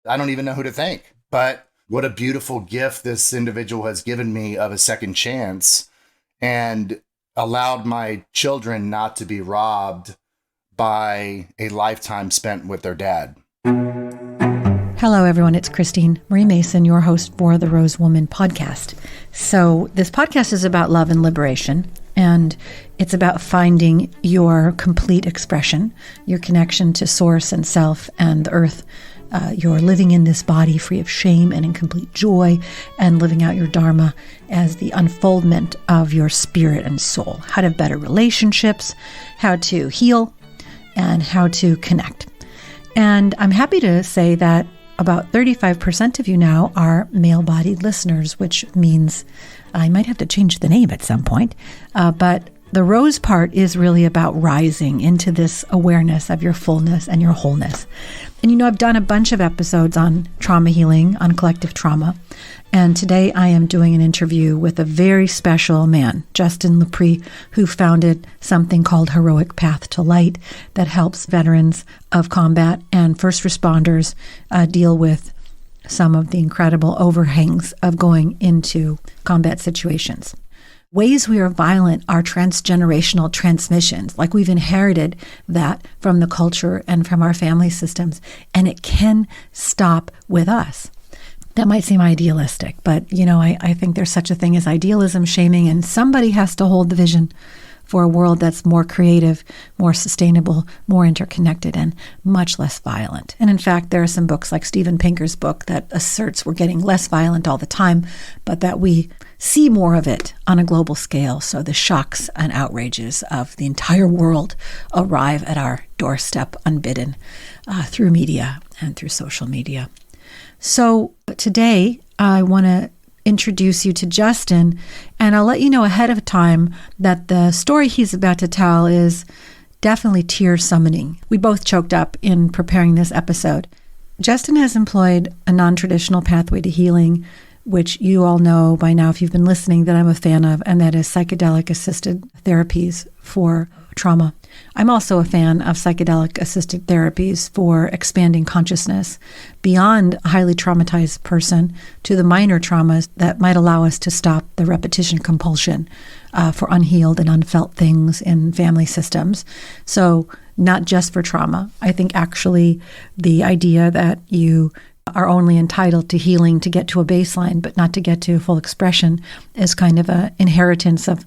I don't even know who to thank. But what a beautiful gift this individual has given me of a second chance and allowed my children not to be robbed by a lifetime spent with their dad. Hello, everyone. It's Christine Marie Mason, your host for the Rose Woman podcast. So this podcast is about love and liberation, and it's about finding your complete expression, your connection to source and self and the earth. You're living in this body free of shame and in complete joy, and living out your dharma as the unfoldment of your spirit and soul. How to have better relationships, how to heal, and how to connect. And I'm happy to say that about 35% of you now are male-bodied listeners, which means I might have to change the name at some point. But the rose part is really about rising into this awareness of your fullness and your wholeness. And I've done a bunch of episodes on trauma healing, on collective trauma. And today I am doing an interview with a very special man, Justin LaPree, who founded something called Heroic Path to Light that helps veterans of combat and first responders deal with some of the incredible overhangs of going into combat situations. Ways we are violent are transgenerational transmissions, like we've inherited that from the culture and from our family systems, and it can stop with us. That might seem idealistic, but I think there's such a thing as idealism shaming, and somebody has to hold the vision for a world that's more creative, more sustainable, more interconnected, and much less violent. And in fact, there are some books like Steven Pinker's book that asserts we're getting less violent all the time, but that we see more of it on a global scale. So the shocks and outrages of the entire world arrive at our doorstep unbidden through media and through social media. So today I want to introduce you to Justin, and I'll let you know ahead of time that the story he's about to tell is definitely tear summoning. We both choked up in preparing this episode. Justin has employed a non-traditional pathway to healing, which you all know by now if you've been listening that I'm a fan of, and that is psychedelic-assisted therapies for trauma. I'm also a fan of psychedelic-assisted therapies for expanding consciousness beyond a highly traumatized person to the minor traumas that might allow us to stop the repetition compulsion for unhealed and unfelt things in family systems. So not just for trauma. I think actually the idea that you are only entitled to healing to get to a baseline, but not to get to full expression is kind of an inheritance of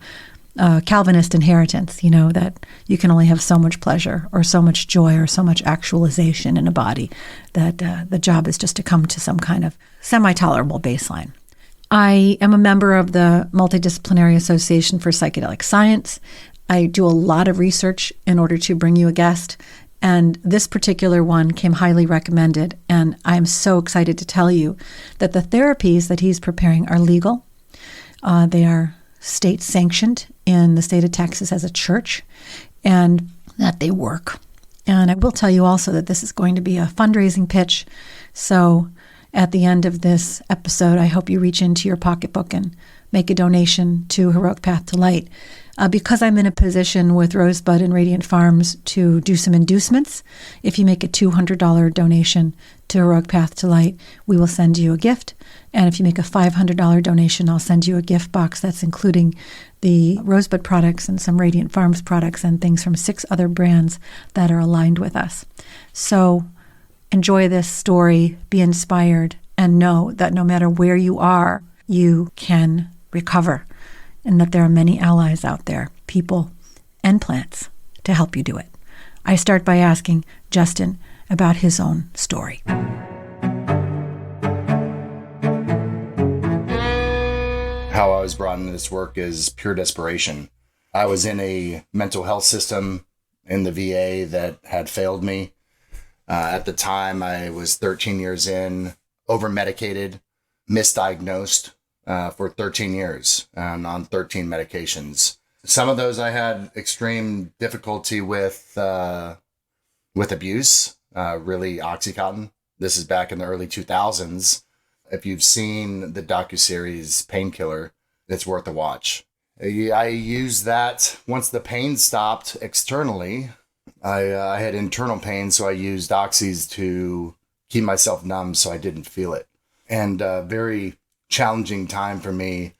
Calvinist inheritance, that you can only have so much pleasure or so much joy or so much actualization in a body, that the job is just to come to some kind of semi-tolerable baseline. I am a member of the Multidisciplinary Association for Psychedelic Science. I do a lot of research in order to bring you a guest, and this particular one came highly recommended, and I'm so excited to tell you that the therapies that he's preparing are legal. They are state sanctioned in the state of Texas as a church, and that they work. And I will tell you also that this is going to be a fundraising pitch. So at the end of this episode, I hope you reach into your pocketbook and make a donation to Heroic Path to Light. Because I'm in a position with Rosebud and Radiant Farms to do some inducements, if you make a $200 donation to Heroic Path to Light, we will send you a gift. And if you make a $500 donation, I'll send you a gift box that's including the Rosebud products and some Radiant Farms products and things from 6 other brands that are aligned with us. So enjoy this story, be inspired, and know that no matter where you are, you can recover, and that there are many allies out there, people and plants, to help you do it. I start by asking Justin about his own story. How I was brought into this work is pure desperation. I was in a mental health system in the VA that had failed me. At the time, I was 13 years in, over-medicated, misdiagnosed for 13 years on 13 medications. Some of those I had extreme difficulty with abuse, really Oxycontin. This is back in the early 2000s. If you've seen the docuseries Painkiller, it's worth a watch. I used that once the pain stopped externally. I had internal pain, so I used oxys to keep myself numb so I didn't feel it. And a very challenging time for me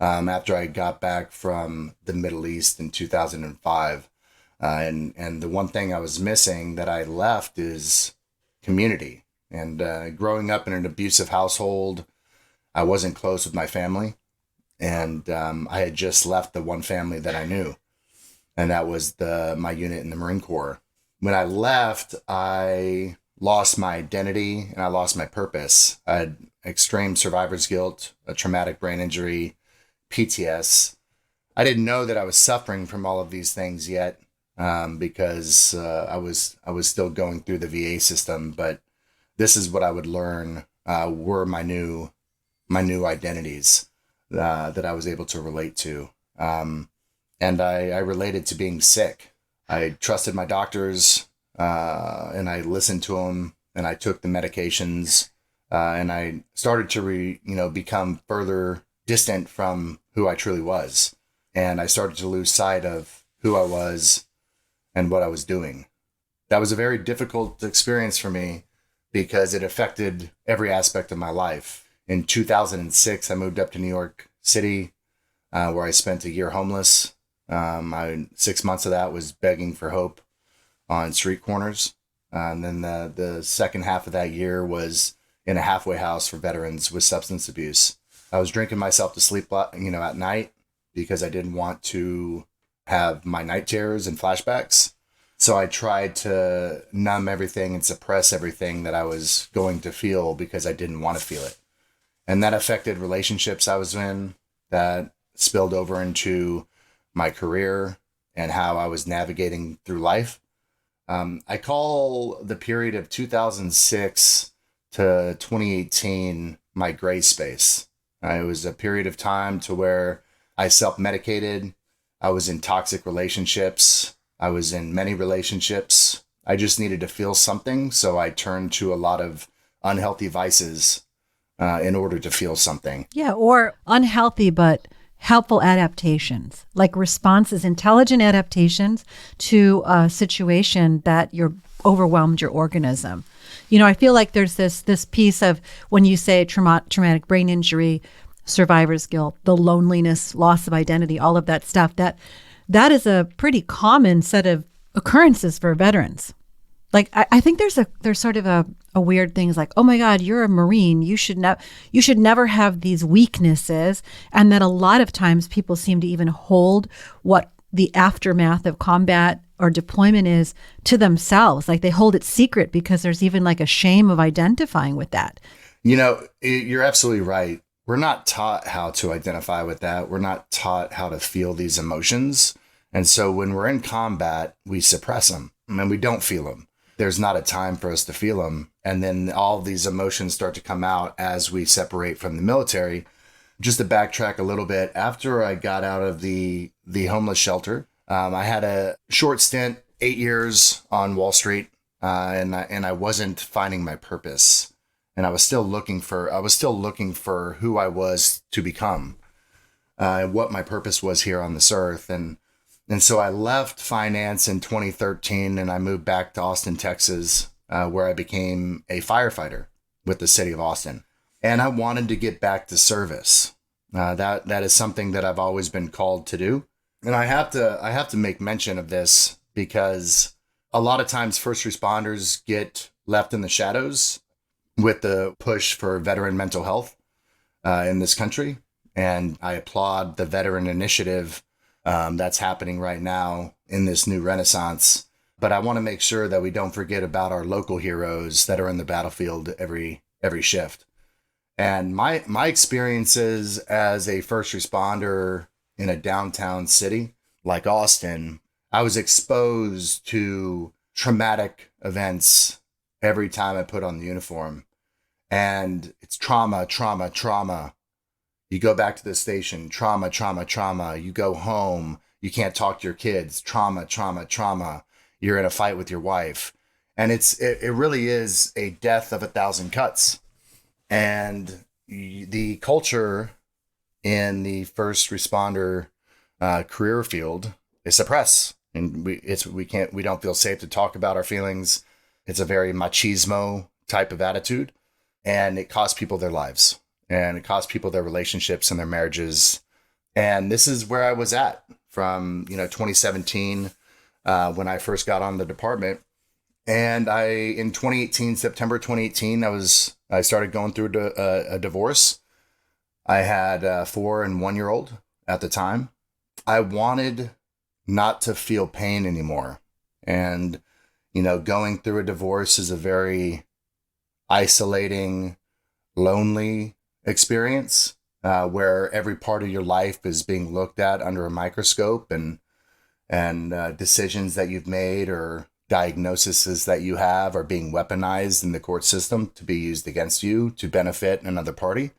after I got back from the Middle East in 2005. And the one thing I was missing that I left is community. And growing up in an abusive household, I wasn't close with my family. And I had just left the one family that I knew. And that was my unit in the Marine Corps. When I left, I lost my identity and I lost my purpose. I had extreme survivor's guilt, a traumatic brain injury, PTSD. I didn't know that I was suffering from all of these things yet because I was still going through the VA system. But this is what I would learn were my new identities that I was able to relate to. And I related to being sick. I trusted my doctors and I listened to them and I took the medications and I started to become further distant from who I truly was. And I started to lose sight of who I was and what I was doing. That was a very difficult experience for me because it affected every aspect of my life. In 2006, I moved up to New York City, where I spent a year homeless. 6 months of that was begging for hope on street corners. And then the second half of that year was in a halfway house for veterans with substance abuse. I was drinking myself to sleep, at night because I didn't want to have my night terrors and flashbacks. So I tried to numb everything and suppress everything that I was going to feel because I didn't want to feel it. And that affected relationships I was in, that spilled over into my career and how I was navigating through life. I call the period of 2006 to 2018 my gray space. It was a period of time to where I self-medicated. I was in toxic relationships. I was in many relationships. I just needed to feel something. So I turned to a lot of unhealthy vices in order to feel something. Yeah, or unhealthy but helpful adaptations, like responses, intelligent adaptations to a situation that you're overwhelmed your organism. I feel like there's this piece of when you say traumatic brain injury, survivor's guilt, the loneliness, loss of identity, all of that stuff, that is a pretty common set of occurrences for veterans. Like, I think there's sort of a weird thing is like, oh my God, you're a Marine. You should never have these weaknesses. And that a lot of times people seem to even hold what the aftermath of combat or deployment is to themselves. Like they hold it secret because there's even like a shame of identifying with that. You're absolutely right. We're not taught how to identify with that. We're not taught how to feel these emotions. And so when we're in combat, we suppress them and we don't feel them. There's not a time for us to feel them. And then all these emotions start to come out as we separate from the military. Just to backtrack a little bit, after I got out of the homeless shelter, I had a short stint, 8 years on Wall Street, and I wasn't finding my purpose. And I was still looking for who I was to become, what my purpose was here on this earth. And so I left finance in 2013 and I moved back to Austin, Texas, where I became a firefighter with the city of Austin. And I wanted to get back to service. That is something that I've always been called to do. And I have to make mention of this because a lot of times first responders get left in the shadows with the push for veteran mental health in this country. And I applaud the veteran initiative that's happening right now in this new renaissance. But I want to make sure that we don't forget about our local heroes that are in the battlefield every shift. And my experiences as a first responder in a downtown city like Austin, I was exposed to traumatic events every time I put on the uniform. And it's trauma, trauma, trauma. You go back to the station, trauma, trauma, trauma. You go home, you can't talk to your kids, trauma, trauma, trauma. You're in a fight with your wife. And it really is a death of 1,000 cuts. And the culture in the first responder career field is suppress. And we don't feel safe to talk about our feelings. It's a very machismo type of attitude, and it cost people their lives, and it cost people their relationships and their marriages. And this is where I was at from 2017 when I first got on the department. And in 2018, September 2018, I started going through a divorce. I had a 4 and 1 year old at the time. I wanted not to feel pain anymore. And, going through a divorce is a very isolating, lonely experience where every part of your life is being looked at under a microscope, and decisions that you've made or diagnoses that you have are being weaponized in the court system to be used against you to benefit another party.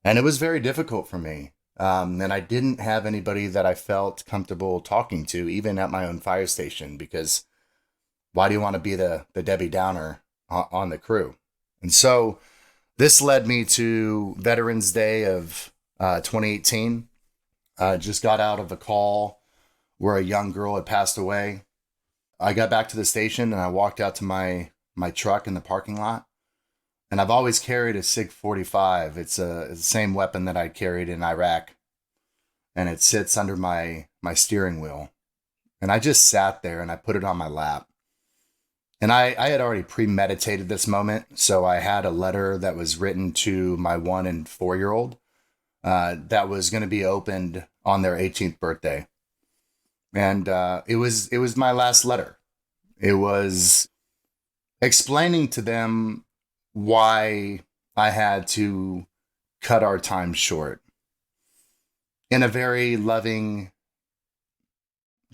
And it was very difficult for me. And I didn't have anybody that I felt comfortable talking to, even at my own fire station, because why do you want to be the Debbie Downer on the crew? And so this led me to Veterans Day of 2018. Just got out of a call where a young girl had passed away. I got back to the station and I walked out to my truck in the parking lot. And I've always carried a SIG 45. It's the same weapon that I carried in Iraq. And it sits under my steering wheel. And I just sat there and I put it on my lap. And I had already premeditated this moment. So I had a letter that was written to my 1 and 4 year old that was going to be opened on their 18th birthday. And it was my last letter. It was explaining to them why I had to cut our time short in a very loving,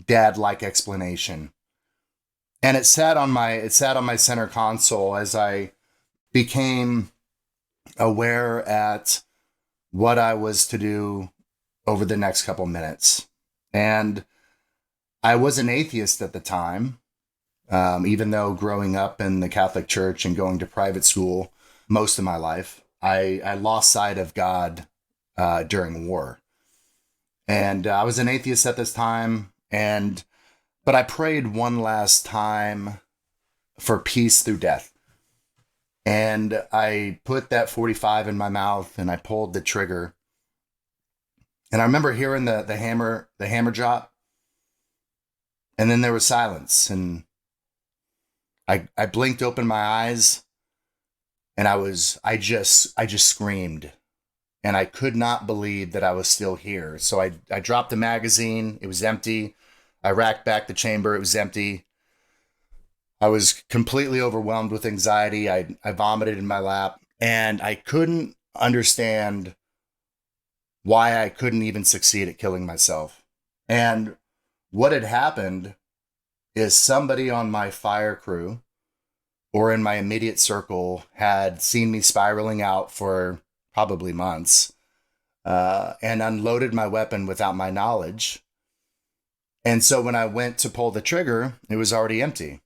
dad-like explanation. And it sat on my center console as I became aware at what I was to do over the next couple minutes. And I was an atheist at the time, even though growing up in the Catholic Church and going to private school most of my life, I lost sight of God during war. And I was an atheist at this time, but I prayed one last time for peace through death. And I put that 45 in my mouth and I pulled the trigger. And I remember hearing the hammer drop. And then there was silence. And I blinked open my eyes and I just screamed. And I could not believe that I was still here. So I dropped the magazine. It was empty. I racked back the chamber. It was empty. I was completely overwhelmed with anxiety. I vomited in my lap. And I couldn't understand why I couldn't even succeed at killing myself. And what had happened is somebody on my fire crew or in my immediate circle had seen me spiraling out for probably months, and unloaded my weapon without my knowledge. And so when I went to pull the trigger, it was already empty.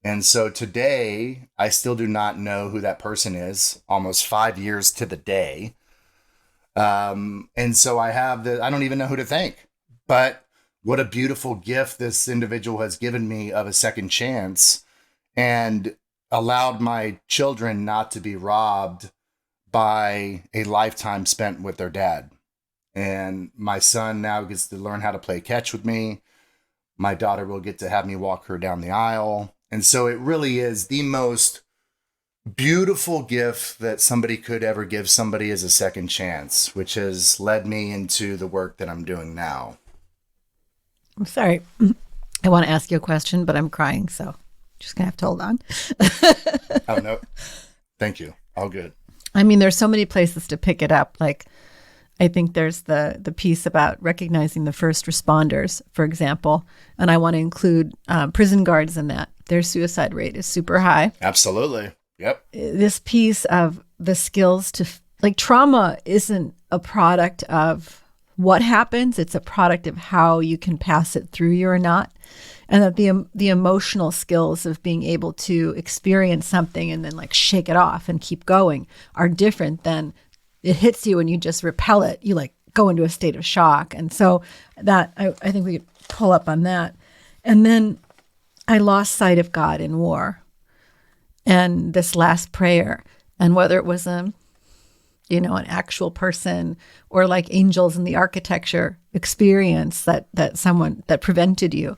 And so today, I still do not know who that person is, almost 5 years to the day. And so I don't even know who to thank. But what a beautiful gift this individual has given me of a second chance and allowed my children not to be robbed by a lifetime spent with their dad. And my son now gets to learn how to play catch with me. My daughter will get to have me walk her down the aisle. And so it really is the most beautiful gift that somebody could ever give somebody as a second chance, which has led me into the work that I'm doing now. I'm sorry. I want to ask you a question, but I'm crying, so just going to have to hold on. Oh, no. Thank you. All good. I mean, there's so many places to pick it up. Like, I think there's the piece about recognizing the first responders, for example, and I want to include prison guards in that. Their suicide rate is super high. Absolutely. Yep. This piece of the skills to, trauma isn't a product of what happens. It's a product of how you can pass it through you or not. And that the emotional skills of being able to experience something and then shake it off and keep going are different than it hits you and you just repel it. You go into a state of shock. And so that, I think we could pull up on that. And then I lost sight of God in war. and this last prayer, and whether it was an actual person or like angels in the architecture experience that someone that prevented you,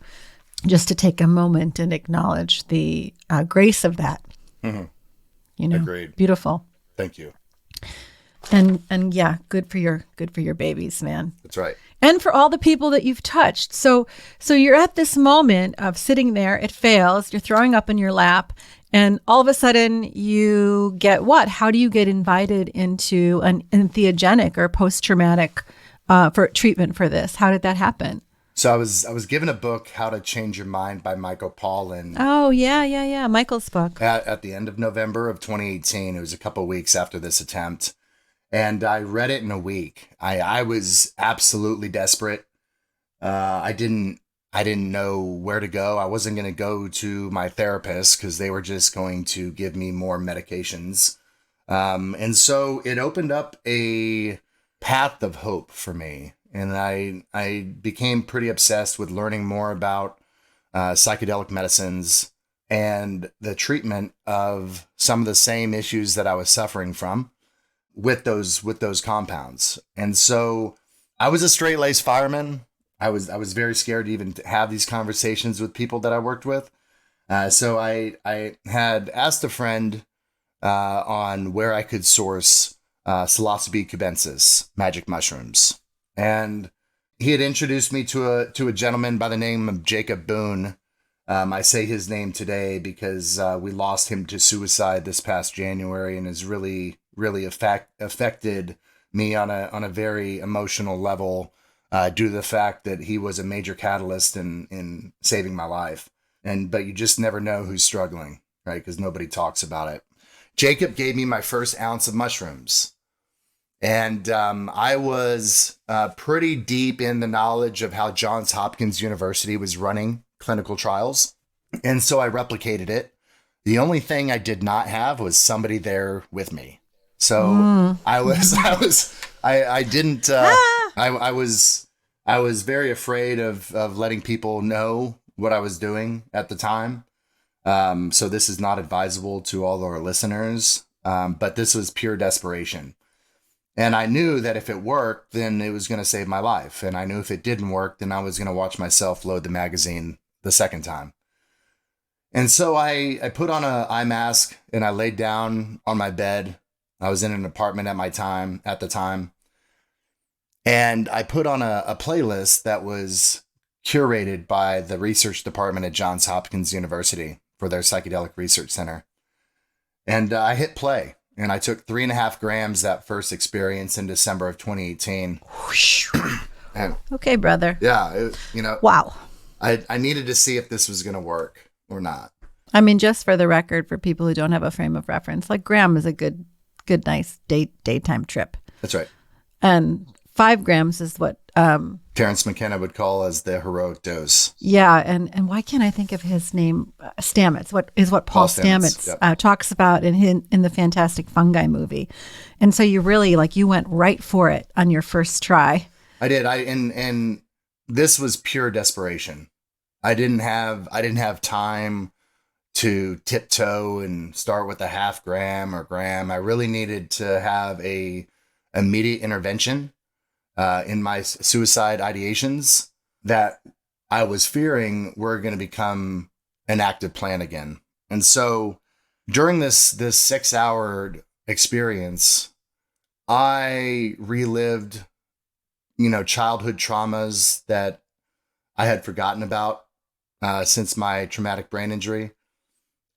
just to take a moment and acknowledge the grace of that. Mm-hmm. Agreed. Beautiful. Thank you. And yeah, good for your babies, man. That's right. And for all the people that you've touched. So you're at this moment of sitting there, it fails, you're throwing up in your lap, and all of a sudden you get what? How do you get invited into an entheogenic or post-traumatic for treatment for this? How did that happen? So I was given a book, How to Change Your Mind by Michael Pollan. Oh, yeah. Michael's book. At the end of November of 2018. It was a couple of weeks after this attempt. And I read it in a week. I was absolutely desperate. I didn't know where to go. I wasn't going to go to my therapist because they were just going to give me more medications. And so it opened up a path of hope for me. And I became pretty obsessed with learning more about psychedelic medicines and the treatment of some of the same issues that I was suffering from with those compounds. And so I was a straight-laced fireman. I was very scared to even have these conversations with people that I worked with. So I had asked a friend on where I could source psilocybe cubensis, magic mushrooms. And he had introduced me to a gentleman by the name of Jacob Boone. I say his name today because we lost him to suicide this past January, and has really affected me on a very emotional level due to the fact that he was a major catalyst in saving my life. But you just never know who's struggling, right? Because nobody talks about it. Jacob gave me my first ounce of mushrooms. And I was pretty deep in the knowledge of how Johns Hopkins University was running clinical trials. And so I replicated it. The only thing I did not have was somebody there with me. So I was very afraid of letting people know what I was doing at the time. So this is not advisable to all our listeners, but this was pure desperation. And I knew that if it worked, then it was going to save my life. And I knew if it didn't work, then I was going to watch myself load the magazine the second time. And so I put on an eye mask and I laid down on my bed. I was in an apartment at the time. And I put on a playlist that was curated by the research department at Johns Hopkins University for their psychedelic research center. And I hit play. And I took 3.5 grams that first experience in December of 2018. And, okay, brother. Yeah. Wow. I needed to see if this was going to work or not. I mean, just for the record, for people who don't have a frame of reference, like gram is a good, nice daytime trip. That's right. And 5 grams is what Terrence McKenna would call as the heroic dose. Yeah, and why can't I think of his name? Stamets. What Paul Stamets yep. Talks about in the Fantastic Fungi movie. And so you really you went right for it on your first try. I did. And this was pure desperation. I didn't have time to tiptoe and start with a 0.5 gram or gram. I really needed to have a immediate intervention in my suicide ideations that I was fearing were going to become an active plan again. And so during this 6-hour experience, I relived, childhood traumas that I had forgotten about since my traumatic brain injury.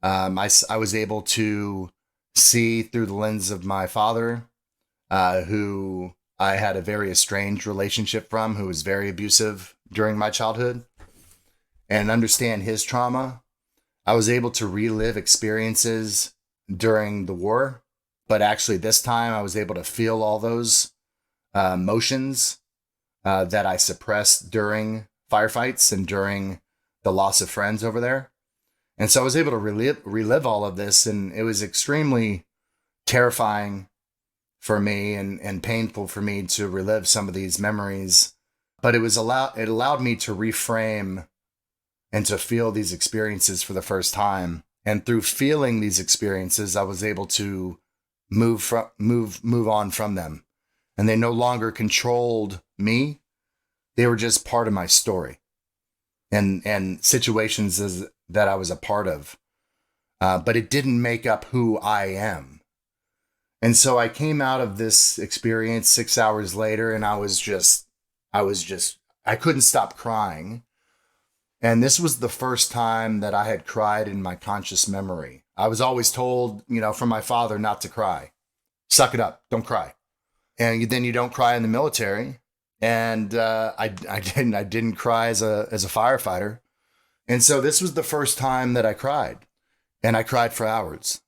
I was able to see through the lens of my father, who I had a very estranged relationship from, who was very abusive during my childhood, and understand his trauma. I was able to relive experiences during the war, but actually this time I was able to feel all those emotions that I suppressed during firefights and during the loss of friends over there. And so I was able to relive all of this, and it was extremely terrifying for me and painful for me to relive some of these memories. But it allowed me to reframe and to feel these experiences for the first time And through feeling these experiences, I was able to move on from them. And they no longer controlled me. They were just part of my story and situations that I was a part of. But it didn't make up who I am. And so I came out of this experience 6 hours later, and I couldn't stop crying. And this was the first time that I had cried in my conscious memory. I was always told, from my father not to cry. Suck it up. Don't cry. And then you don't cry in the military. And I didn't cry as a firefighter. And so this was the first time that I cried. And I cried for hours.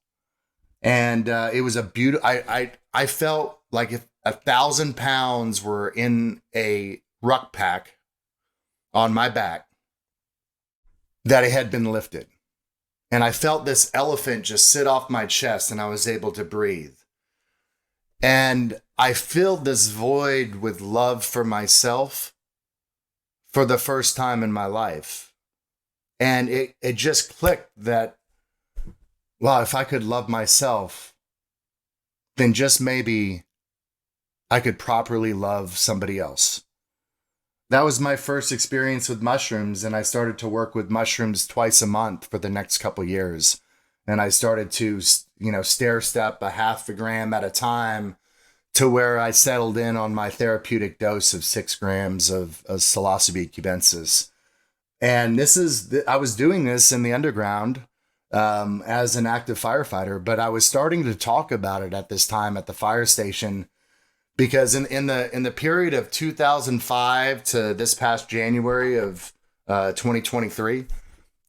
And it was a beautiful, I felt like if 1,000 pounds were in a ruck pack on my back, that it had been lifted. And I felt this elephant just sit off my chest, and I was able to breathe. And I filled this void with love for myself for the first time in my life. And it just clicked that, wow, if I could love myself, then just maybe I could properly love somebody else. That was my first experience with mushrooms, and I started to work with mushrooms twice a month for the next couple years. And I started to, stair step a half a gram at a time to where I settled in on my therapeutic dose of 6 grams of psilocybe cubensis. And I was doing this in the underground as an active firefighter, but I was starting to talk about it at this time at the fire station. Because in the period of 2005 to this past January of 2023,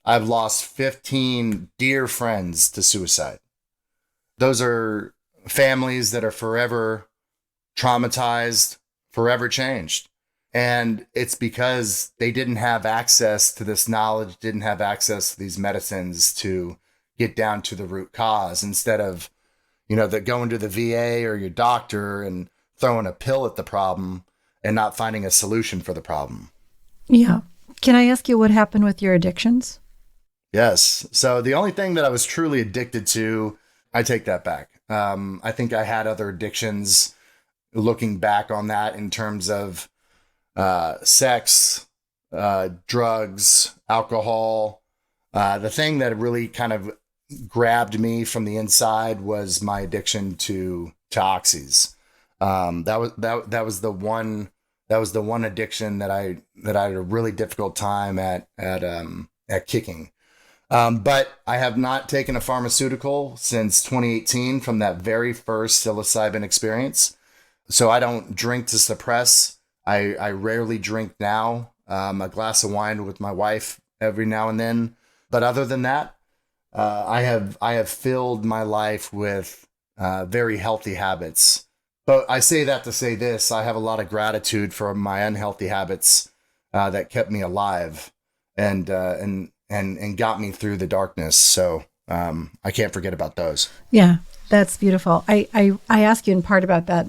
I've lost 15 dear friends to suicide. Those are families that are forever traumatized, forever changed. And it's because they didn't have access to this knowledge, didn't have access to these medicines to get down to the root cause, instead of, going to the VA or your doctor and throwing a pill at the problem and not finding a solution for the problem. Yeah. Can I ask you what happened with your addictions? Yes. So the only thing that I was truly addicted to, I take that back. I think I had other addictions, looking back on that, in terms of sex, drugs, alcohol. The thing that really kind of grabbed me from the inside was my addiction to oxys. That was the one addiction that I had a really difficult time at kicking. But I have not taken a pharmaceutical since 2018 from that very first psilocybin experience. So I don't drink to suppress. I rarely drink now. A glass of wine with my wife every now and then. But other than that, I have filled my life with very healthy habits. But I say that to say this: I have a lot of gratitude for my unhealthy habits that kept me alive and got me through the darkness. So I can't forget about those. Yeah, that's beautiful. I ask you in part about that.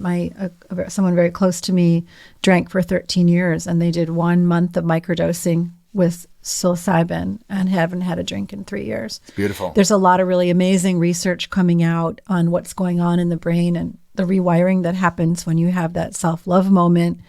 Someone very close to me drank for 13 years, and they did 1 month of microdosing with psilocybin and haven't had a drink in 3 years. It's beautiful. There's a lot of really amazing research coming out on what's going on in the brain and the rewiring that happens when you have that self-love moment.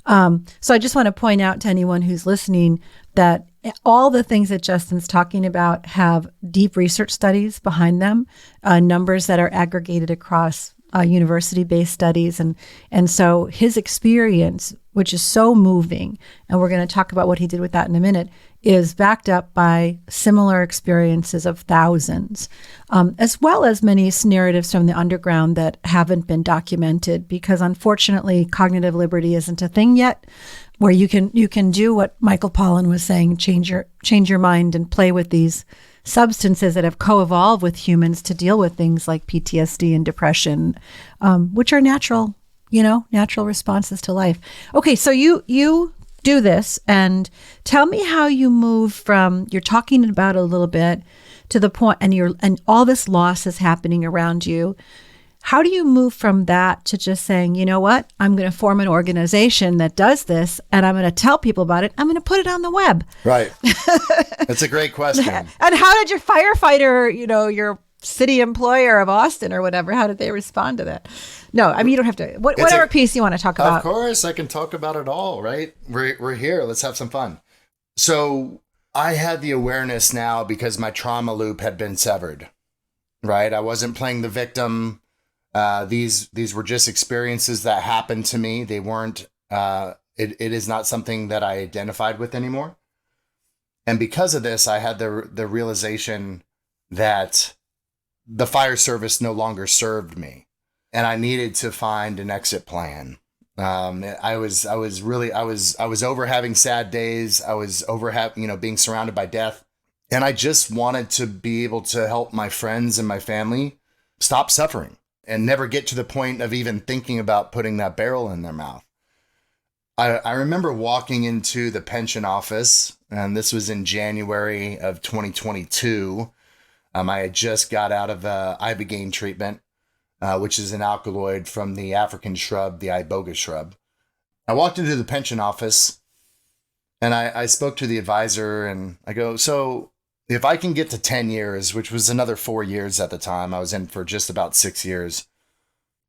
So I just want to point out to anyone who's listening that all the things that Justin's talking about have deep research studies behind them, numbers that are aggregated across university-based studies. And so his experience, which is so moving, and we're going to talk about what he did with that in a minute, is backed up by similar experiences of thousands, as well as many narratives from the underground that haven't been documented, because unfortunately cognitive liberty isn't a thing yet, where you can do what Michael Pollan was saying, change your mind and play with these substances that have co-evolved with humans to deal with things like PTSD and depression, which are natural responses to life. Okay, so you do this, and tell me how you move from, you're talking about it a little bit, to the point, and all this loss is happening around you. How do you move from that to just saying, you know what, I'm going to form an organization that does this and I'm going to tell people about it. I'm going to put it on the web. Right. That's a great question. And how did your firefighter, your city employer of Austin or whatever, how did they respond to that? No, I mean, you don't have to, whatever piece you want to talk about. Of course, I can talk about it all, right? We're here. Let's have some fun. So I had the awareness now because my trauma loop had been severed, right? I wasn't playing the victim. These were just experiences that happened to me. They weren't, it is not something that I identified with anymore. And because of this, I had the realization that the fire service no longer served me, and I needed to find an exit plan. I was over having sad days. I was over being surrounded by death, and I just wanted to be able to help my friends and my family stop suffering and never get to the point of even thinking about putting that barrel in their mouth. I remember walking into the pension office, and this was in January of 2022. I had just got out of ibogaine treatment, which is an alkaloid from the African shrub, the iboga shrub. I walked into the pension office, and I spoke to the advisor, and I go, so if I can get to 10 years, which was another 4 years at the time, I was in for just about 6 years,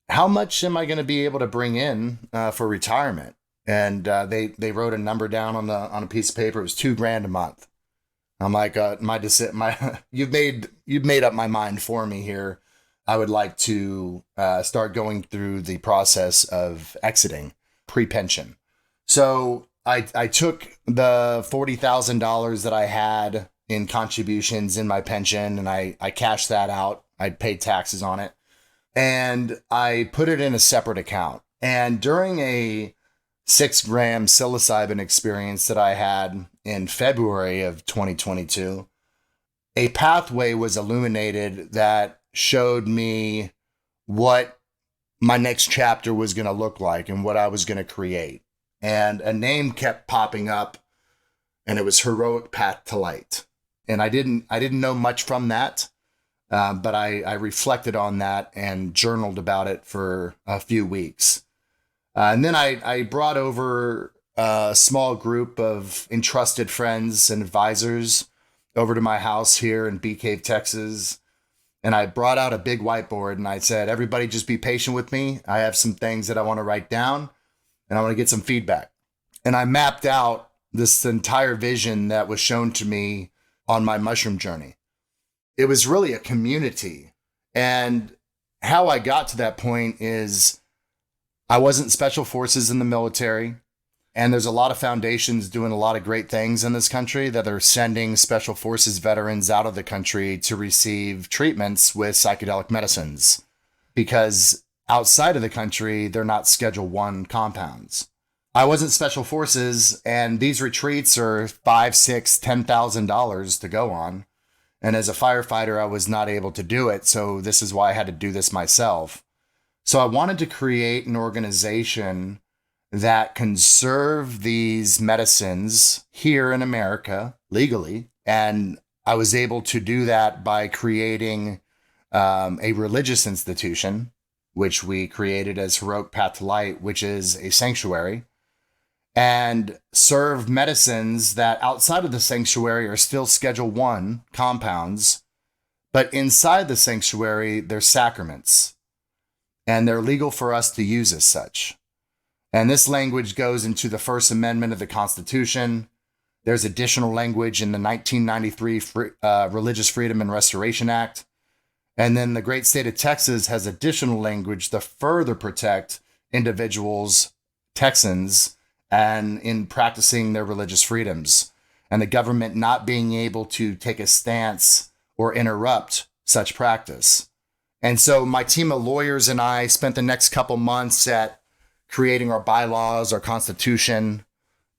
how much am I going to be able to bring in for retirement? And they wrote a number down on a piece of paper. It was $2,000 a month. I'm like, you've made up my mind for me here. I would like to start going through the process of exiting pre-pension. So I took the $40,000 that I had in contributions in my pension, and I cashed that out. I paid taxes on it, and I put it in a separate account. And during a 6-gram psilocybin experience that I had in February of 2022, a pathway was illuminated that showed me what my next chapter was going to look like and what I was going to create. And a name kept popping up, and it was Heroic Path to Light. And I didn't know much from that, but I reflected on that and journaled about it for a few weeks. And then I brought over a small group of entrusted friends and advisors over to my house here in Bee Cave, Texas. And I brought out a big whiteboard, and I said, everybody just be patient with me. I have some things that I want to write down, and I want to get some feedback. And I mapped out this entire vision that was shown to me on my mushroom journey. It was really a community. And how I got to that point is I wasn't special forces in the military. And there's a lot of foundations doing a lot of great things in this country that are sending special forces veterans out of the country to receive treatments with psychedelic medicines, because outside of the country, they're not Schedule I compounds. I wasn't special forces, and these retreats are $5,000, $6,000, $10,000 to go on. And as a firefighter, I was not able to do it. So this is why I had to do this myself. So I wanted to create an organization that can serve these medicines here in America legally. And I was able to do that by creating a religious institution, which we created as Heroic Path to Light, which is a sanctuary, and serve medicines that outside of the sanctuary are still Schedule I compounds, but inside the sanctuary, they're sacraments, and they're legal for us to use as such. And this language goes into the First Amendment of the Constitution. There's additional language in the 1993 Religious Freedom and Restoration Act. And then the great state of Texas has additional language to further protect individuals, Texans, and in practicing their religious freedoms, and the government not being able to take a stance or interrupt such practice. And so my team of lawyers and I spent the next couple months at creating our bylaws, our constitution,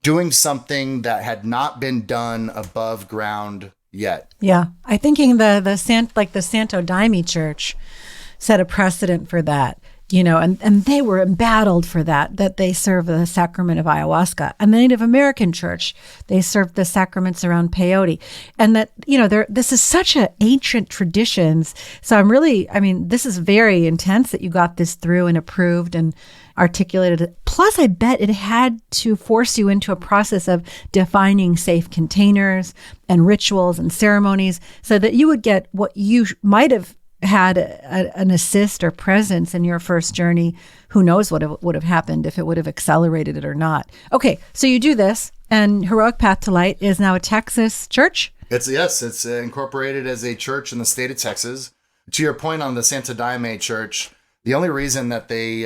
doing something that had not been done above ground yet. Yeah. I'm thinking the Santo Daime Church set a precedent for that. and they were embattled for that they serve the sacrament of ayahuasca. And the Native American church, they serve the sacraments around peyote. And that, this is such an ancient traditions. So this is very intense that you got this through and approved and articulated. Plus, I bet it had to force you into a process of defining safe containers and rituals and ceremonies so that you would get what you might have had an assist or presence in your first journey. Who knows what would have happened if it would have accelerated it or not. Okay, so you do this, and Heroic Path to Light is now a Texas church? It's incorporated as a church in the state of Texas. To your point on the Santa Daime Church, the only reason that they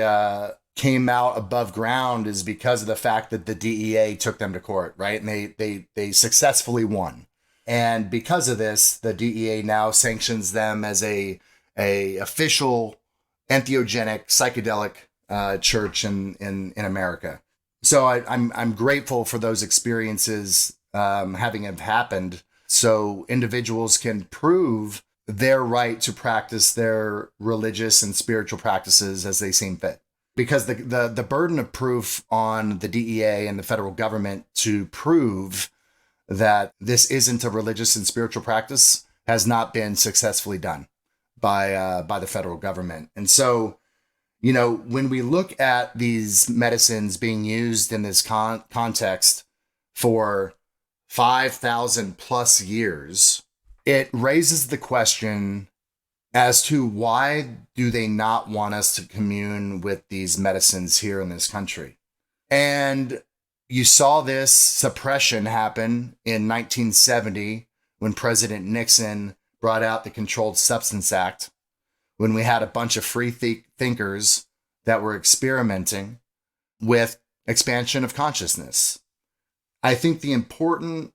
came out above ground is because of the fact that the DEA took them to court, right? And they successfully won. And because of this, the DEA now sanctions them as a official entheogenic psychedelic church in America. So I'm grateful for those experiences having have happened, so individuals can prove their right to practice their religious and spiritual practices as they seem fit. Because the burden of proof on the DEA and the federal government to prove that this isn't a religious and spiritual practice has not been successfully done by the federal government. And so, when we look at these medicines being used in this context for 5,000 plus years, it raises the question as to why do they not want us to commune with these medicines here in this country? And you saw this suppression happen in 1970 when President Nixon brought out the Controlled Substance Act, when we had a bunch of free thinkers that were experimenting with expansion of consciousness. I think the important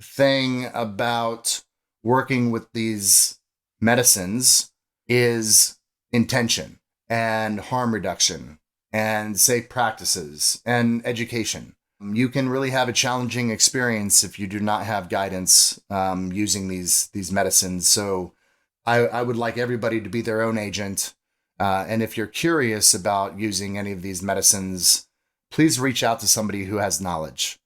thing about working with these medicines is intention and harm reduction and safe practices and education. You can really have a challenging experience if you do not have guidance using these medicines. So I would like everybody to be their own agent. And if you're curious about using any of these medicines, please reach out to somebody who has knowledge.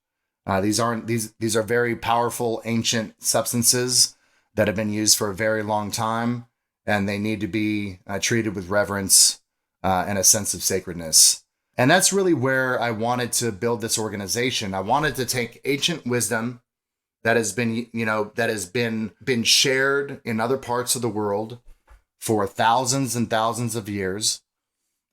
These are very powerful ancient substances that have been used for a very long time, and they need to be treated with reverence and a sense of sacredness. And that's really where I wanted to build this organization. I wanted to take ancient wisdom that has been shared in other parts of the world for thousands and thousands of years,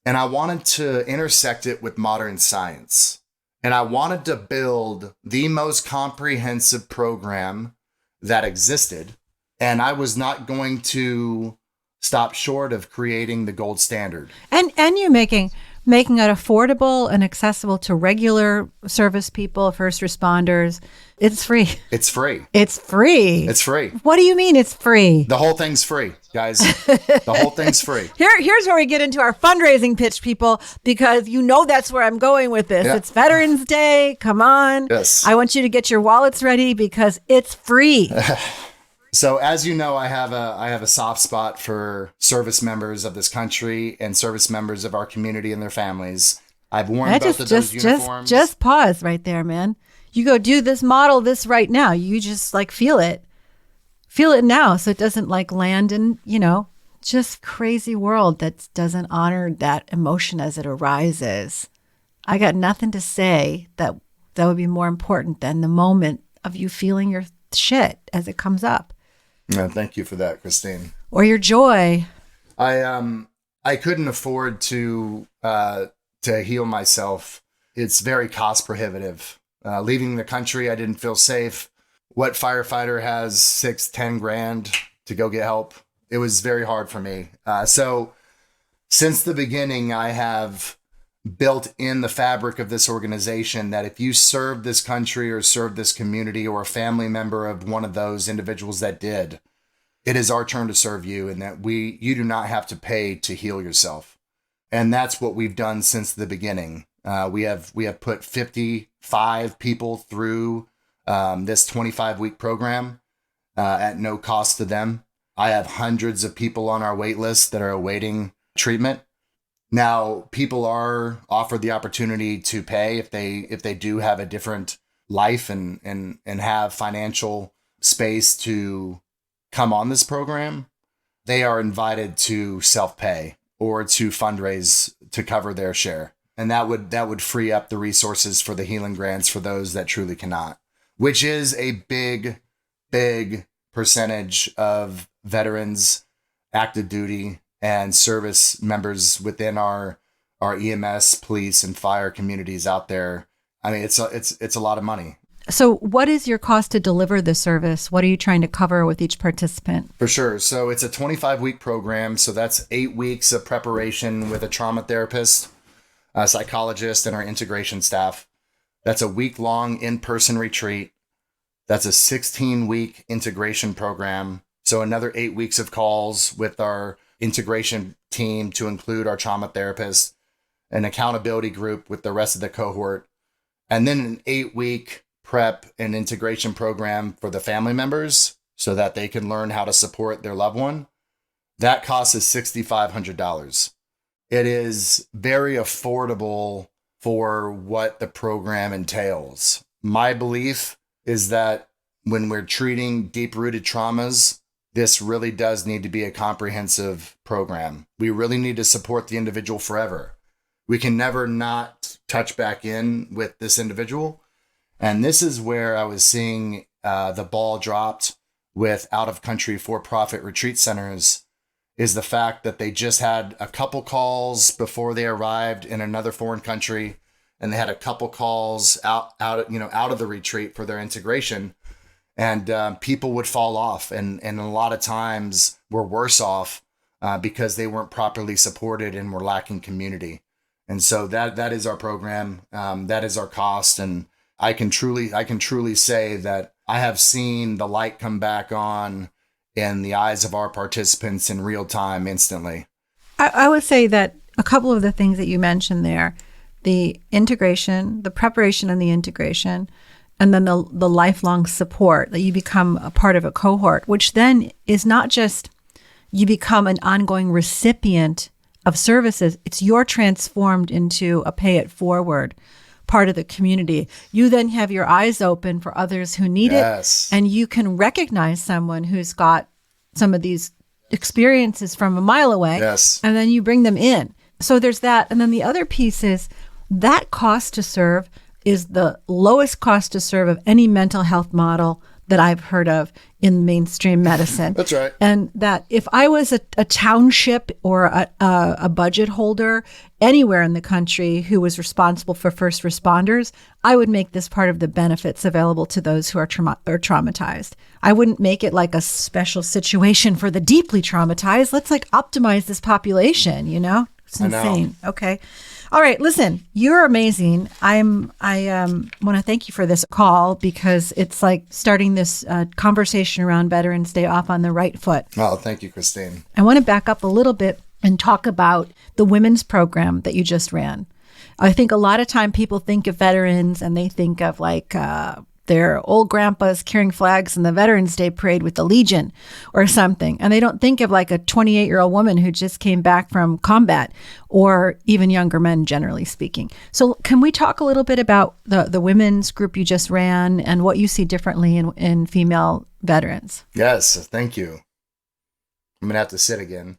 and I wanted to intersect it with modern science. And I wanted to build the most comprehensive program that existed. And I was not going to stop short of creating the gold standard. And you making it affordable and accessible to regular service people, first responders. It's free. It's free. It's free. It's free. What do you mean it's free? The whole thing's free, guys. The whole thing's free. Here's where we get into our fundraising pitch, people, because that's where I'm going with this. Yeah. It's Veterans Day. Come on. Yes. I want you to get your wallets ready because it's free. So as you know, I have a soft spot for service members of this country and service members of our community and their families. I've worn both of those uniforms. Just pause right there, man. You go do this, model this right now. You just feel it now, so it doesn't land in just crazy world that doesn't honor that emotion as it arises. I got nothing to say that would be more important than the moment of you feeling your shit as it comes up. Yeah, thank you for that, Christine. Or your joy. I couldn't afford to heal myself. It's very cost prohibitive. Leaving the country, I didn't feel safe. What firefighter has 6-10 grand to go get help? It was very hard for me. So since the beginning, I have built in the fabric of this organization that if you serve this country or serve this community or a family member of one of those individuals that did, it is our turn to serve you, and that you do not have to pay to heal yourself. And that's what we've done since the beginning. We have put 55 people through this 25-week program at no cost to them. I have hundreds of people on our wait list that are awaiting treatment. Now, people are offered the opportunity to pay if they do have a different life and have financial space to come on this program. They are invited to self-pay or to fundraise to cover their share. And that would free up the resources for the healing grants for those that truly cannot, which is a big, big percentage of veterans, active duty, and service members within our EMS, police, and fire communities out there. I mean, it's a lot of money. So what is your cost to deliver the service? What are you trying to cover with each participant? For sure. So it's a 25-week program. So that's 8 weeks of preparation with a trauma therapist, a psychologist, and our integration staff. That's a week-long in-person retreat. That's a 16-week integration program. So another 8 weeks of calls with our integration team to include our trauma therapist, an accountability group with the rest of the cohort, and then an 8-week prep and integration program for the family members so that they can learn how to support their loved one. That cost is $6,500. It is very affordable for what the program entails. My belief is that when we're treating deep-rooted traumas, this really does need to be a comprehensive program. We really need to support the individual forever. We can never not touch back in with this individual. And this is where I was seeing the ball dropped with out-of-country for-profit retreat centers, is the fact that they just had a couple calls before they arrived in another foreign country, and they had a couple calls out of the retreat for their integration, and people would fall off, and a lot of times were worse off because they weren't properly supported and were lacking community. And so that is our program, that is our cost, and I can truly say that I have seen the light come back on in the eyes of our participants in real time, instantly. I would say that a couple of the things that you mentioned there, the integration, the preparation and the integration, and then the lifelong support, that you become a part of a cohort, which then is not just you become an ongoing recipient of services, it's you're transformed into a pay it forward part of the community. You then have your eyes open for others who need it, and you can recognize someone who's got some of these experiences from a mile away, and then you bring them in. So there's that. And then the other piece is that cost to serve is the lowest cost to serve of any mental health model that I've heard of in mainstream medicine. That's right. And that if I was a township or a budget holder anywhere in the country who was responsible for first responders, I would make this part of the benefits available to those who are traumatized. I wouldn't make it like a special situation for the deeply traumatized. Let's optimize this population, It's insane. Okay. All right, listen, you're amazing. I want to thank you for this call, because it's like starting this conversation around Veterans Day off on the right foot. Oh, thank you, Christine. I want to back up a little bit and talk about the women's program that you just ran. I think a lot of time people think of veterans and they think of their old grandpas carrying flags in the Veterans Day parade with the Legion or something. And they don't think of a 28-year-old woman who just came back from combat, or even younger men, generally speaking. So can we talk a little bit about the women's group you just ran and what you see differently in female veterans? Yes, thank you. I'm going to have to sit again.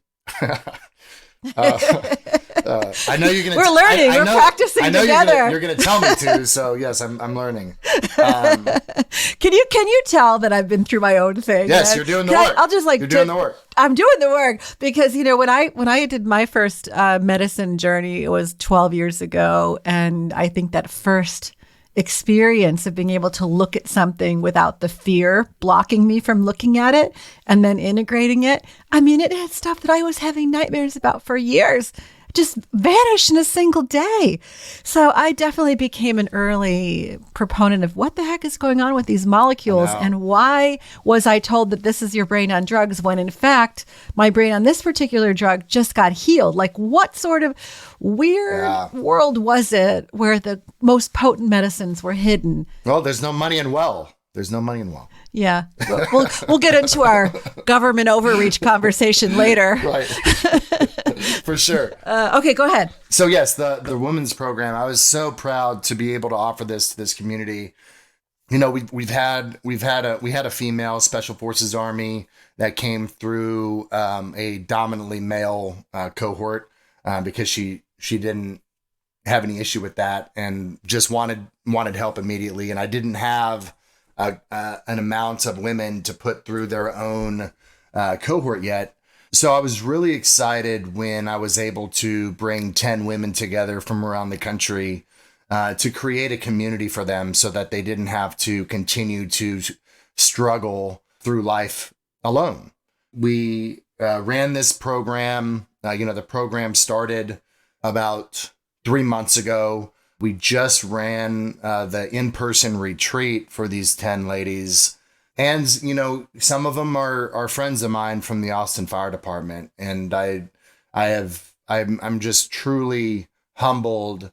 I know you're gonna. We're learning. We're practicing together. You're gonna tell me to. So yes, I'm learning. Can you tell that I've been through my own thing? Yes, you're doing the work. I'll just you're doing the work. I'm doing the work because when I did my first medicine journey, it was 12 years ago, and I think that first experience of being able to look at something without the fear blocking me from looking at it and then integrating it. I mean, it had stuff that I was having nightmares about for years just vanished in a single day. So I definitely became an early proponent of what the heck is going on with these molecules, and why was I told that this is your brain on drugs when in fact my brain on this particular drug just got healed? What sort of weird world was it where the most potent medicines were hidden? Well, there's no money in well. There's no money in the wall. Yeah. We'll get into our government overreach conversation later. Right. For sure. Okay, go ahead. So yes, the women's program, I was so proud to be able to offer this to this community. You know, we had a female Special Forces Army that came through a dominantly male cohort because she didn't have any issue with that and just wanted help immediately. And I didn't have an amount of women to put through their own cohort yet. So I was really excited when I was able to bring 10 women together from around the country to create a community for them so that they didn't have to continue to struggle through life alone. We ran this program. The program started about 3 months ago. We just ran the in-person retreat for these 10 ladies. And, some of them are friends of mine from the Austin Fire Department. And I'm just truly humbled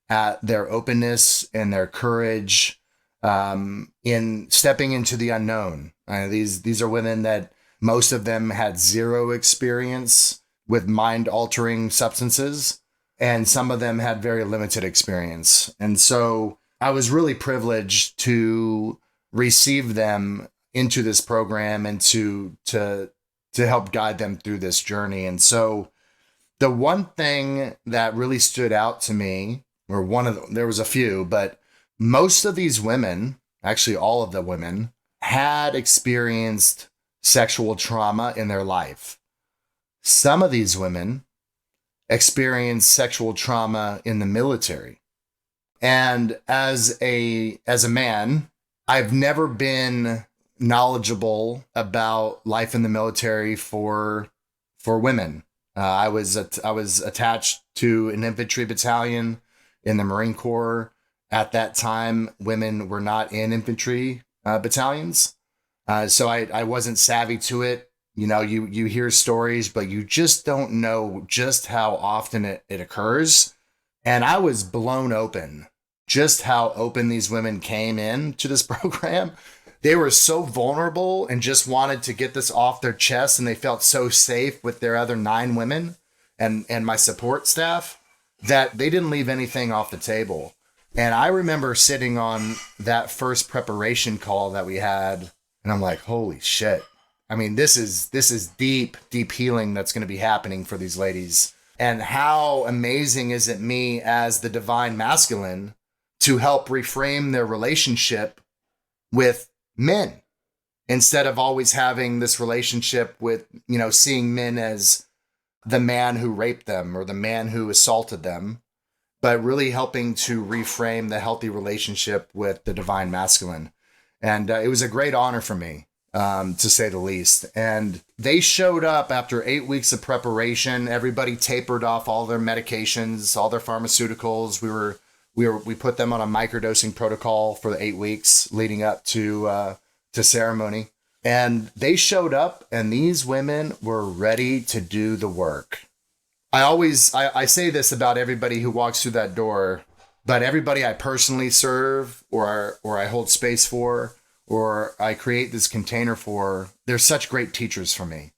at their openness and their courage in stepping into the unknown. These are women that most of them had zero experience with mind-altering substances, and some of them had very limited experience. And so I was really privileged to receive them into this program and to help guide them through this journey. And so the one thing that really stood out to me, there was a few, but most of these women, actually all of the women, had experienced sexual trauma in their life. Some of these women experienced sexual trauma in the military. And as a man, I've never been knowledgeable about life in the military for women. I was attached to an infantry battalion in the Marine Corps. At that time, women were not in infantry battalions. So I wasn't savvy to it. You hear stories, but you just don't know just how often it occurs. And I was blown open just how open these women came in to this program. They were so vulnerable and just wanted to get this off their chest. And they felt so safe with their other 9 women and my support staff that they didn't leave anything off the table. And I remember sitting on that first preparation call that we had, and I'm like, holy shit. I mean, this is deep, deep healing that's going to be happening for these ladies. And how amazing is it me as the divine masculine to help reframe their relationship with men instead of always having this relationship with, seeing men as the man who raped them or the man who assaulted them, but really helping to reframe the healthy relationship with the divine masculine. And it was a great honor for me, to say the least. And they showed up after 8 weeks of preparation. Everybody tapered off all their medications, all their pharmaceuticals. We put them on a microdosing protocol for the 8 weeks leading up to ceremony. And they showed up, and these women were ready to do the work. I say this about everybody who walks through that door, but everybody I personally serve or I hold space for, or I create this container for, they're such great teachers for me.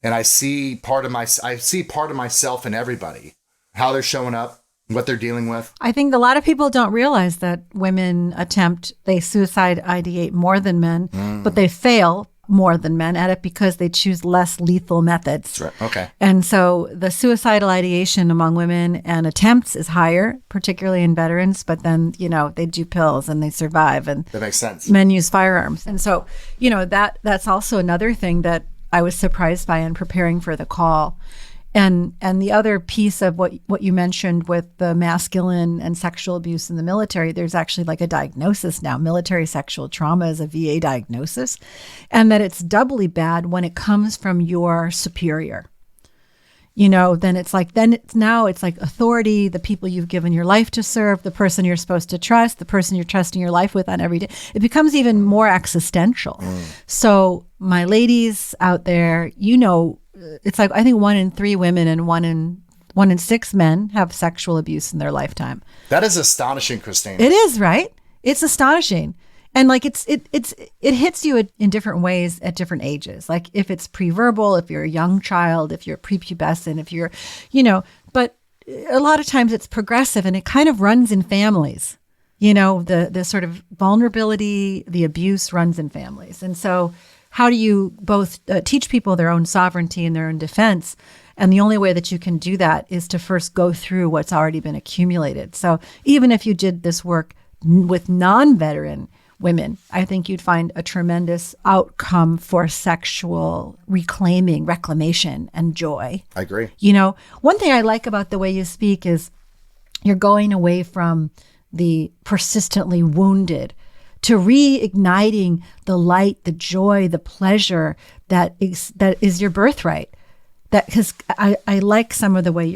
And I see part of myself in everybody, how they're showing up, what they're dealing with. I think a lot of people don't realize that women they suicide ideate more than men, but they fail more than men at it because they choose less lethal methods. That's right. Okay. And so the suicidal ideation among women and attempts is higher, particularly in veterans, but then, they do pills and they survive, and that makes sense. Men use firearms. And so, that's also another thing that I was surprised by in preparing for the call. And the other piece of what you mentioned with the masculine and sexual abuse in the military, there's actually like a diagnosis now. Military sexual trauma is a VA diagnosis, and that it's doubly bad when it comes from your superior. Then it's like authority, the people you've given your life to serve, the person you're supposed to trust, the person you're trusting your life with on every day. It becomes even more existential. So my ladies out there, it's like, I think 1 in 3 women and 1 in 6 men have sexual abuse in their lifetime. That is astonishing, Christine. It is, right? It's astonishing. And like it hits you in different ways at different ages. Like if it's pre-verbal, if you're a young child, if you're prepubescent, if you're, but a lot of times it's progressive and it kind of runs in families. The sort of vulnerability, the abuse runs in families. And so how do you both teach people their own sovereignty and their own defense? And the only way that you can do that is to first go through what's already been accumulated. So even if you did this work with non-veteran women, I think you'd find a tremendous outcome for sexual reclamation, and joy. I agree. One thing I like about the way you speak is you're going away from the persistently wounded to reigniting the light, the joy, the pleasure that is your birthright. That because I like some of the way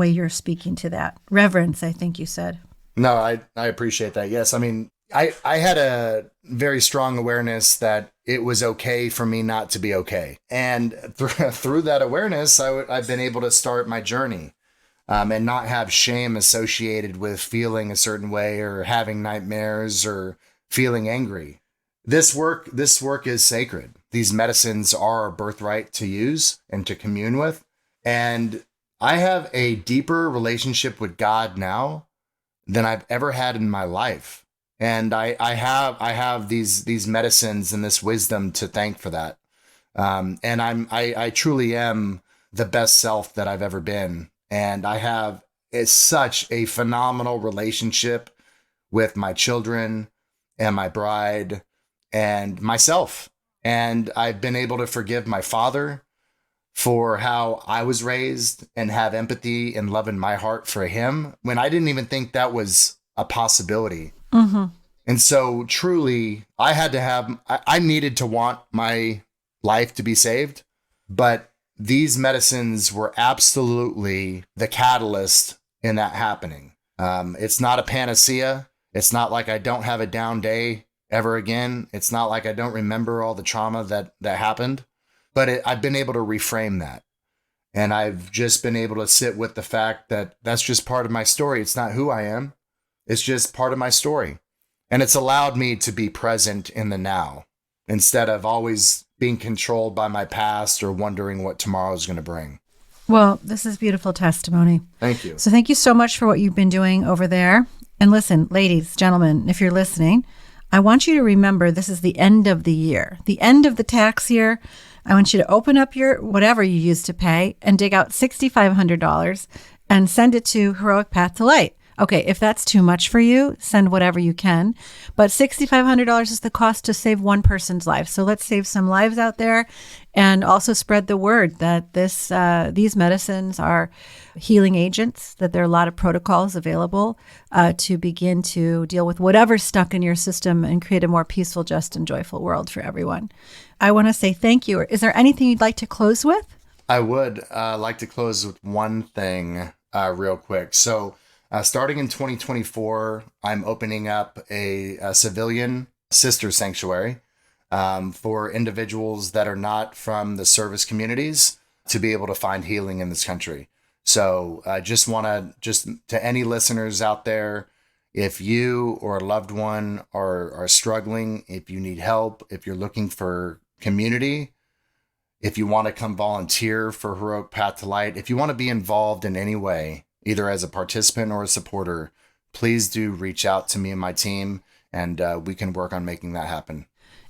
you're speaking to that. Reverence, I think you said. No, I appreciate that. Yes. I mean, I had a very strong awareness that it was okay for me not to be okay. And through that awareness, I've been able to start my journey and not have shame associated with feeling a certain way or having nightmares or feeling angry. This work is sacred. These medicines are our birthright to use and to commune with. And I have a deeper relationship with God now than I've ever had in my life. And I have these medicines and this wisdom to thank for that. And I truly am the best self that I've ever been. And I have such a phenomenal relationship with my children and my bride and myself. And I've been able to forgive my father for how I was raised and have empathy and love in my heart for him when I didn't even think that was a possibility. Mm-hmm. And so truly, I needed to want my life to be saved, but these medicines were absolutely the catalyst in that happening. It's not a panacea. It's not like I don't have a down day ever again. It's not like I don't remember all the trauma that happened, but I've been able to reframe that. And I've just been able to sit with the fact that that's just part of my story. It's not who I am. It's just part of my story. And it's allowed me to be present in the now instead of always being controlled by my past or wondering what tomorrow is going to bring. Well, this is beautiful testimony. Thank you. So thank you so much for what you've been doing over there. And listen, ladies, gentlemen, if you're listening, I want you to remember this is the end of the year, the end of the tax year. I want you to open up your whatever you used to pay and dig out $6,500 and send it to Heroic Path to Light. Okay, if that's too much for you, send whatever you can. But $6,500 is the cost to save one person's life. So let's save some lives out there and also spread the word that these medicines are healing agents, that there are a lot of protocols available to begin to deal with whatever's stuck in your system and create a more peaceful, just, and joyful world for everyone. I want to say thank you. Is there anything you'd like to close with? I would like to close with one thing real quick. So starting in 2024, I'm opening up a civilian sister sanctuary for individuals that are not from the service communities to be able to find healing in this country. So I just to any listeners out there, if you or a loved one are struggling, if you need help, if you're looking for community, if you want to come volunteer for Heroic Path to Light, if you want to be involved in any way, either as a participant or a supporter, please do reach out to me and my team, and we can work on making that happen.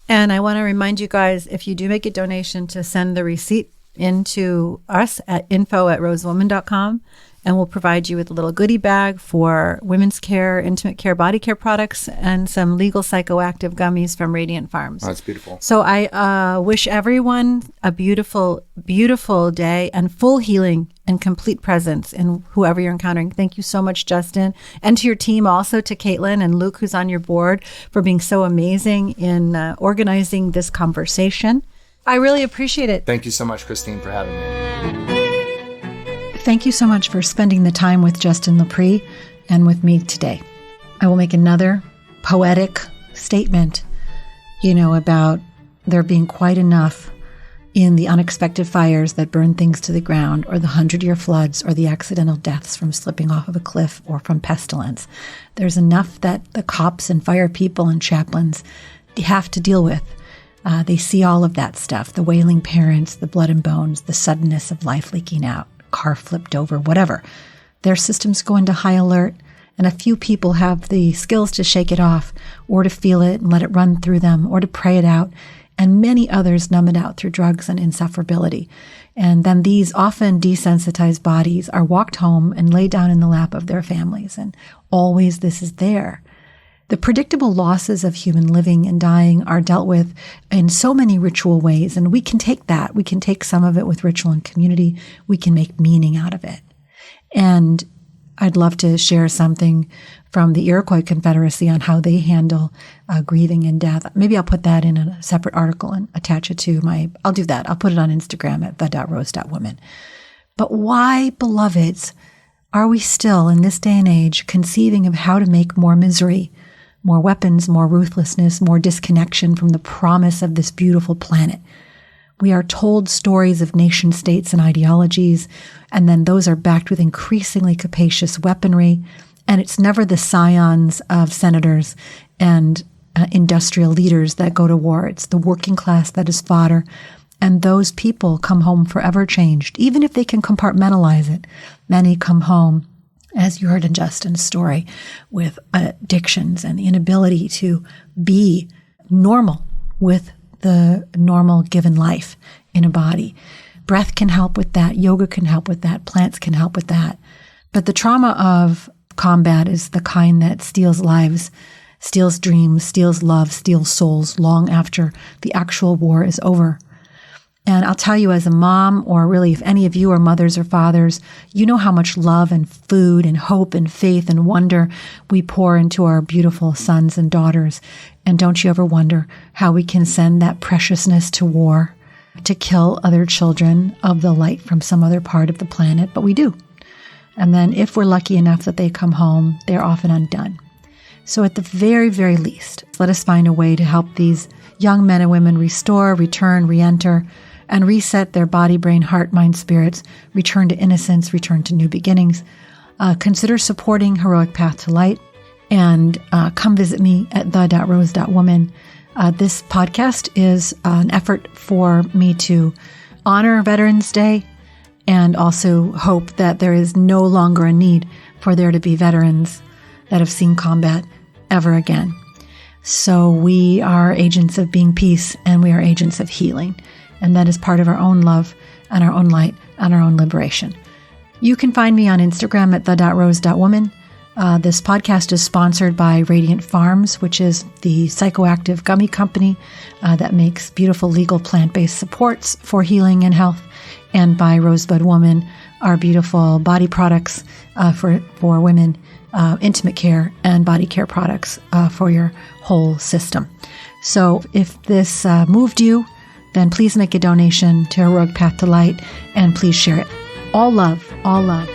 And I want to remind you guys, if you do make a donation, to send the receipt into us at info@rosewoman.com, and we'll provide you with a little goodie bag for women's care, intimate care, body care products, and some legal psychoactive gummies from Radiant Farms. Oh, that's beautiful. So I wish everyone a beautiful, beautiful day and full healing and complete presence in whoever you're encountering. Thank you so much, Justin. And to your team also, to Caitlin and Luke, who's on your board, for being so amazing in organizing this conversation. I really appreciate it. Thank you so much, Christine, for having me. Thank you so much for spending the time with Justin LaPree and with me today. I will make another poetic statement, about there being quite enough in the unexpected fires that burn things to the ground, or the 100-year floods, or the accidental deaths from slipping off of a cliff or from pestilence. There's enough that the cops and fire people and chaplains have to deal with. They see all of that stuff, the wailing parents, the blood and bones, the suddenness of life leaking out, car flipped over, whatever. Their systems go into high alert, and a few people have the skills to shake it off, or to feel it and let it run through them, or to pray it out, and many others numb it out through drugs and insufferability. And then these often desensitized bodies are walked home and laid down in the lap of their families, and always this is there. The predictable losses of human living and dying are dealt with in so many ritual ways, and we can take that. We can take some of it with ritual and community. We can make meaning out of it. And I'd love to share something from the Iroquois Confederacy on how they handle grieving and death. Maybe I'll put that in a separate article and attach it to I'll do that. I'll put it on Instagram at the.rose.woman. But why, beloveds, are we still in this day and age conceiving of how to make more misery, more weapons, more ruthlessness, more disconnection from the promise of this beautiful planet? We are told stories of nation states and ideologies, and then those are backed with increasingly capacious weaponry. And it's never the scions of senators and industrial leaders that go to war. It's the working class that is fodder. And those people come home forever changed, even if they can compartmentalize it. Many come home, as you heard in Justin's story, with addictions and the inability to be normal with the normal given life in a body. Breath can help with that. Yoga can help with that. Plants can help with that. But the trauma of combat is the kind that steals lives, steals dreams, steals love, steals souls long after the actual war is over. And I'll tell you, as a mom, or really if any of you are mothers or fathers, you know how much love and food and hope and faith and wonder we pour into our beautiful sons and daughters. And don't you ever wonder how we can send that preciousness to war, to kill other children of the light from some other part of the planet? But we do. And then if we're lucky enough that they come home, they're often undone. So at the very, very least, let us find a way to help these young men and women restore, return, re-enter, and reset their body, brain, heart, mind, spirits, return to innocence, return to new beginnings. Consider supporting Heroic Path to Light, and come visit me at the.rose.woman. This podcast is an effort for me to honor Veterans Day and also hope that there is no longer a need for there to be veterans that have seen combat ever again. So we are agents of being peace, and we are agents of healing. And that is part of our own love and our own light and our own liberation. You can find me on Instagram at the.rose.woman. This podcast is sponsored by Radiant Farms, which is the psychoactive gummy company that makes beautiful legal plant-based supports for healing and health, and by Rosebud Woman, our beautiful body products for women, intimate care and body care products for your whole system. So if this moved you, then please make a donation to Heroic Path to Light, and please share it. All love, all love.